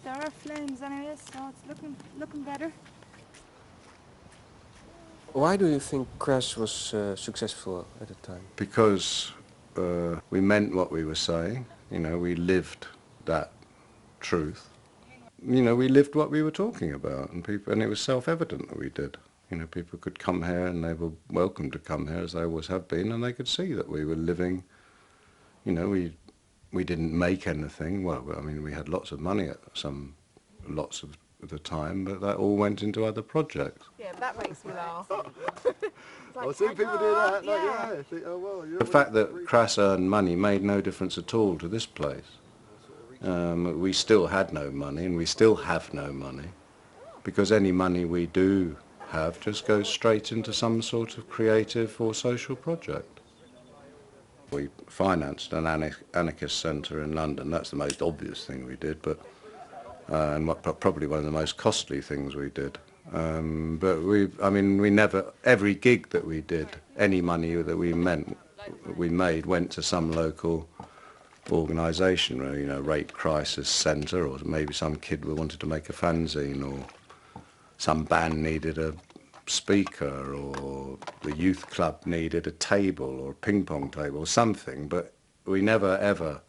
There are flames anyway, so it's looking better. Why do you think Crass was successful at the time? Because we meant what we were saying. You know, we lived that truth. You know, we lived what we were talking about, and it was self-evident that we did. You know, people could come here, and they were welcome to come here, as they always have been, and they could see that we were living. You know, we didn't make anything. Well, I mean, we had lots of money at lots of the time, but that all went into other projects. Yeah, that makes me laugh. I've seen people do that. Like, yeah. Think, oh, well, the fact that Crass earned money made no difference at all to this place. We still had no money, and we still have no money, because any money we do have just goes straight into some sort of creative or social project. We financed an anarchist centre in London. That's the most obvious thing we did, but and probably one of the most costly things we did. But we never, every gig that we did, any money that we made went to some local organisation, you know, Rape Crisis Centre, or maybe some kid who wanted to make a fanzine, or some band needed a speaker, or the youth club needed a table or a ping pong table or something. But we never ever,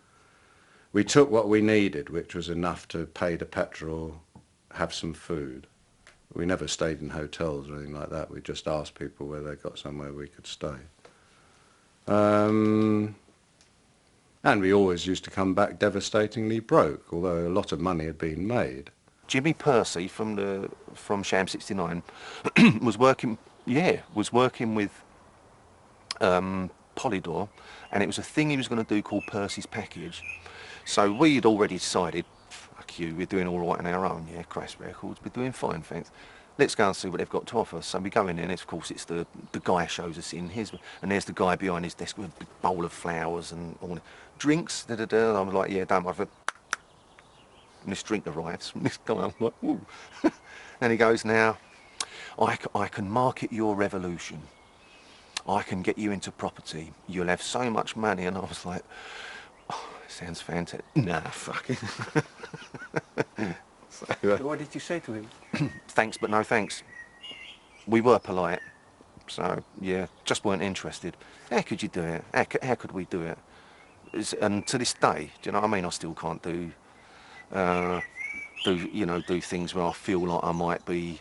we took what we needed, which was enough to pay the petrol, have some food. We never stayed in hotels or anything like that. We just asked people where they got somewhere we could stay. And we always used to come back devastatingly broke, although a lot of money had been made. Jimmy Percy from Sham 69 was working with Polydor, and it was a thing he was going to do called Percy's Package. So we had already decided, fuck you, we're doing all right on our own, yeah, Crass Records, we're doing fine, thanks. Let's go and see what they've got to offer. So we go in there, and of course it's the guy shows us in his, and there's the guy behind his desk with a big bowl of flowers and all the drinks, and I'm like, yeah, don't worry. And this drink arrives from this guy, I'm like, ooh. And he goes, now, I can market your revolution. I can get you into property. You'll have so much money. And I was like, oh, sounds fantastic. Nah, fuck it. So what did you say to him? Thanks, but no thanks. We were polite. So, yeah, just weren't interested. How could you do it? How could we do it? And to this day, do you know what I mean? I still can't do things where I feel like I might be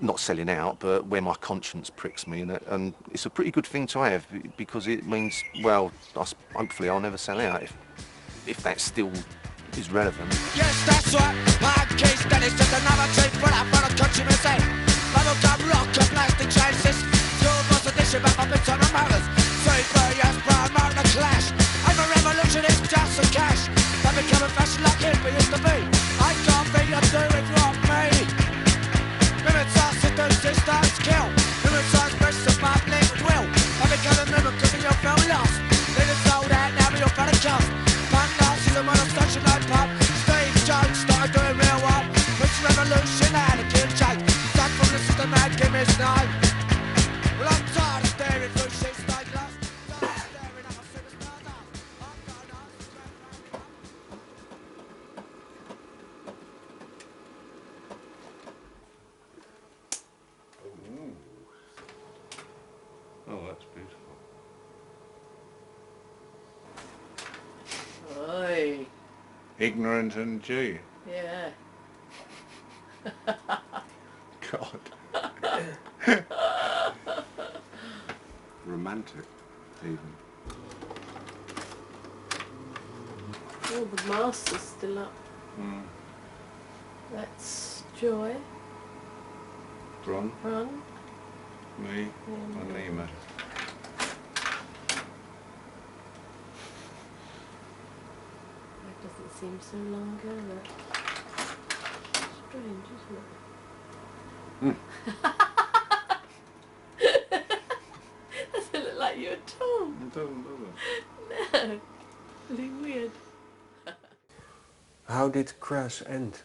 not selling out, but where my conscience pricks me, and it's a pretty good thing to have, because it means, well, hopefully I'll never sell out if that still is relevant. Yes, that's right. Hard case, that is just another tape for a country music. Bubblegum rock and plastic chances. Your boss edition, but my bits on the motors. 3 years promote the clash. I'm a revolutionist, just for cash. I become a fashion like hippie used to be. I can't be a do it wrong me. Limits are seduce, systems kill. Limits are express the public will. I become a mimic because you felt lost. Leave it sold out, now you're for the cost. Punk narcissism on a now. Well, I'm tired of staring through shit-stained glass. Tired of staring at my superstars now. I'm going on to Oh, that's beautiful. Oi. Ignorant and G. Yeah. God. Romantic, even. Oh, the master's still up. Mm. That's Joy. Ron, Ron. me, and Nima. That doesn't seem so long ago. That. Strange, isn't it? Doesn't look like you at all. It doesn't, does it? No. Really weird. How did Crass end?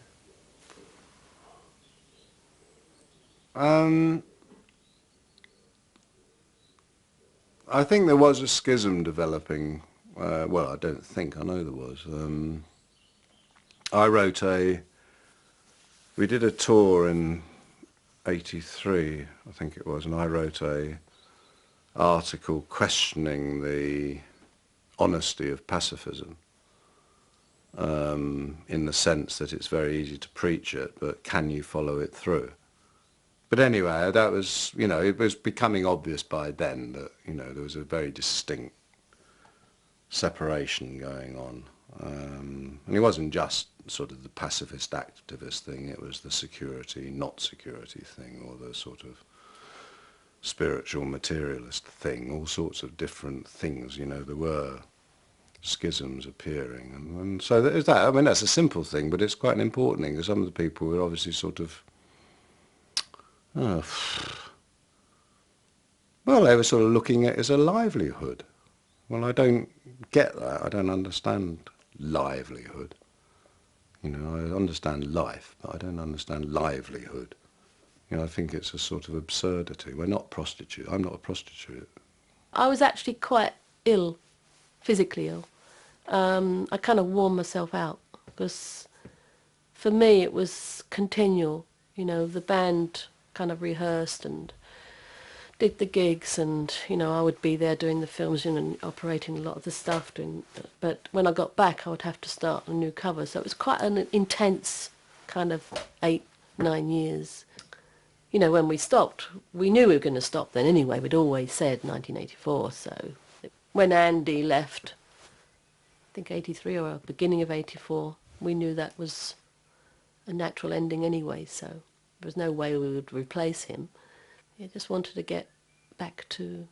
I think there was a schism developing. Well, I don't think, I know there was. We did a tour in 83, I think it was, and I wrote a article questioning the honesty of pacifism, in the sense that it's very easy to preach it, but can you follow it through? But anyway, that was, you know, it was becoming obvious by then that, you know, there was a very distinct separation going on. And it wasn't just sort of the pacifist activist thing, it was the security, not security thing, or the sort of spiritual materialist thing, all sorts of different things, you know, there were schisms appearing. And so there's that. I mean, that's a simple thing, but it's quite an important thing, because some of the people were obviously sort of, well, they were sort of looking at it as a livelihood. Well, I don't get that. I don't understand livelihood. You know, I understand life, but I don't understand livelihood. You know, I think it's a sort of absurdity. We're not prostitutes. I'm not a prostitute. I was actually quite ill, physically ill. I kind of wore myself out because for me it was continual. You know, the band kind of rehearsed and did the gigs, and you know, I would be there doing the films and operating a lot of the stuff. But when I got back, I would have to start a new cover. So it was quite an intense kind of 8-9 years. You know, when we stopped, we knew we were going to stop then anyway. We'd always said 1984. So when Andy left, I think 83 or beginning of 84, we knew that was a natural ending anyway. So there was no way we would replace him. He just wanted to get back to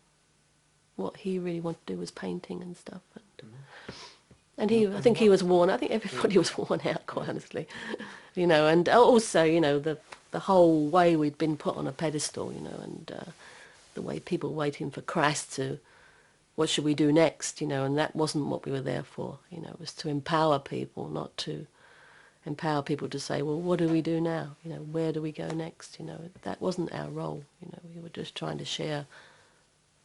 what he really wanted to do, was painting and stuff. And he, I think he was worn. I think everybody was worn out, quite honestly. You know, and also, you know, the whole way we'd been put on a pedestal, you know, and the way people were waiting for Crass to, what should we do next, you know, and that wasn't what we were there for. You know, it was to empower people, not to empower people to say, well, what do we do now? You know, where do we go next? You know, that wasn't our role. You know, we were just trying to share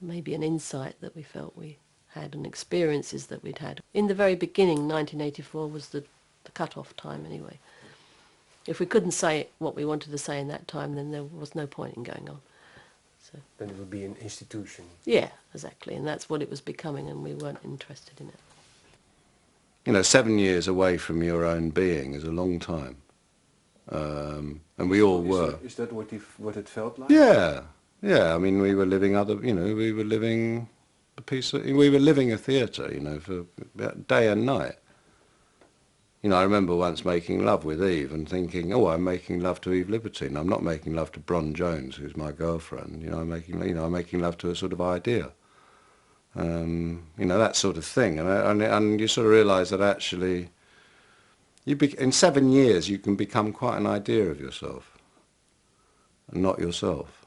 maybe an insight that we felt we had and experiences that we'd had. In the very beginning, 1984 was the cut-off time anyway. If we couldn't say what we wanted to say in that time, then there was no point in going on. So Then it would be an institution. yeah, exactly, and that's what it was becoming, and we weren't interested in it. You know, 7 years away from your own being is a long time. And we all were. Is that what it felt like? Yeah, yeah. I mean, we were living we were living we were living a theatre, you know, for day and night. You know, I remember once making love with Eve and thinking, oh, I'm making love to Eve Libertine. I'm not making love to Bron Jones, who's my girlfriend. You know, I'm making love to a sort of idea. You know, that sort of thing. And you sort of realise that actually, in 7 years, you can become quite an idea of yourself, and not yourself,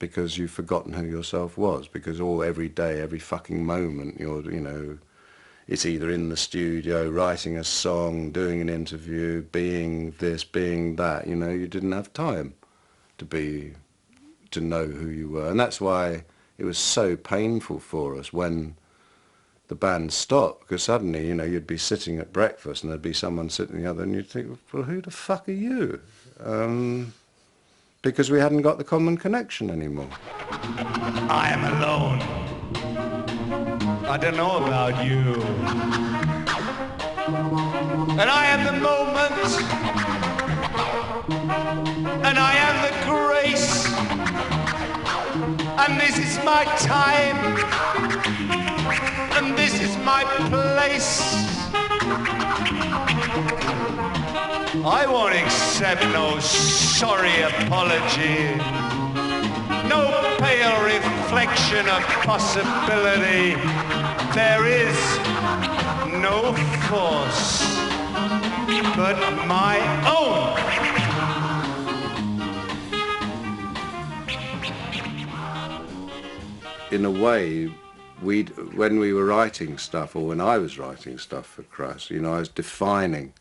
because you've forgotten who yourself was. Because every day, every fucking moment, you know, it's either in the studio, writing a song, doing an interview, being this, being that. You know, you didn't have time to to know who you were. And that's why it was so painful for us when the band stopped, because suddenly, you know, you'd be sitting at breakfast and there'd be someone sitting the other and you'd think, well, who the fuck are you? Because we hadn't got the common connection anymore. I am alone. I don't know about you. And I am the moment. And I am the grace. And this is my time. And this is my place. I won't accept no sorry apology. No pale reflection of possibility. There is no force but my own. In a way, when we were writing stuff, or when I was writing stuff for Crass, you know, I was defining,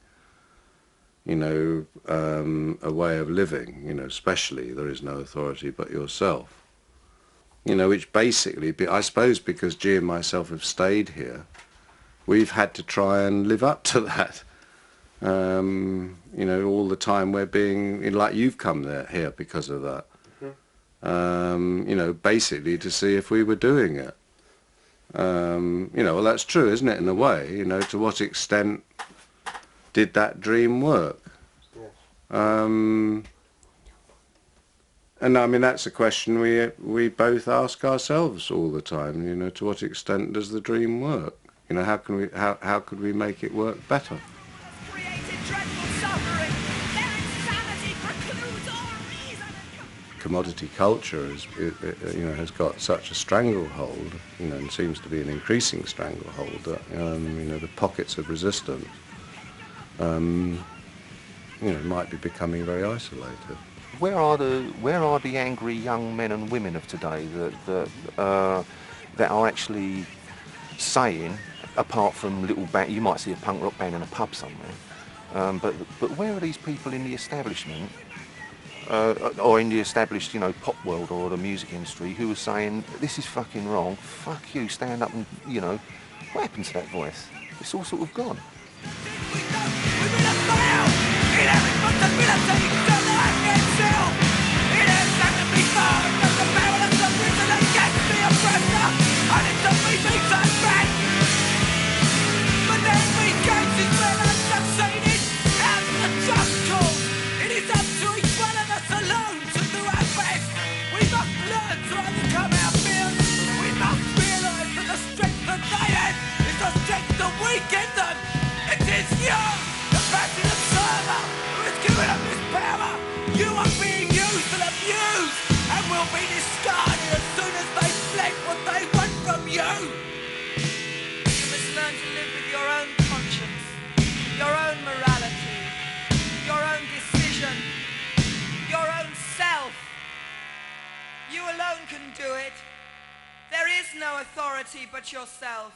you know, a way of living, you know, especially there is no authority but yourself. You know, which basically, I suppose because G and myself have stayed here, we've had to try and live up to that. You know, all the time we're being, like you've come here because of that. You know, basically to see if we were doing it. You know, well, that's true, isn't it, in a way? You know, to what extent did that dream work? And I mean, that's a question we both ask ourselves all the time. You know, to what extent does the dream work? You know, how could we make it work better? Commodity culture is, you know, has got such a stranglehold, you know, and seems to be an increasing stranglehold that, you know, the pockets of resistance, you know, might be becoming very isolated. Where are the angry young men and women of today that are actually saying, apart from little band, you might see a punk rock band in a pub somewhere, but where are these people in the establishment? Or in the established, you know, pop world or the music industry who was saying, this is fucking wrong, fuck you, stand up and, you know, what happened to that voice? It's all sort of gone. Your own morality, your own decision, your own self. You alone can do it. There is no authority but yourself.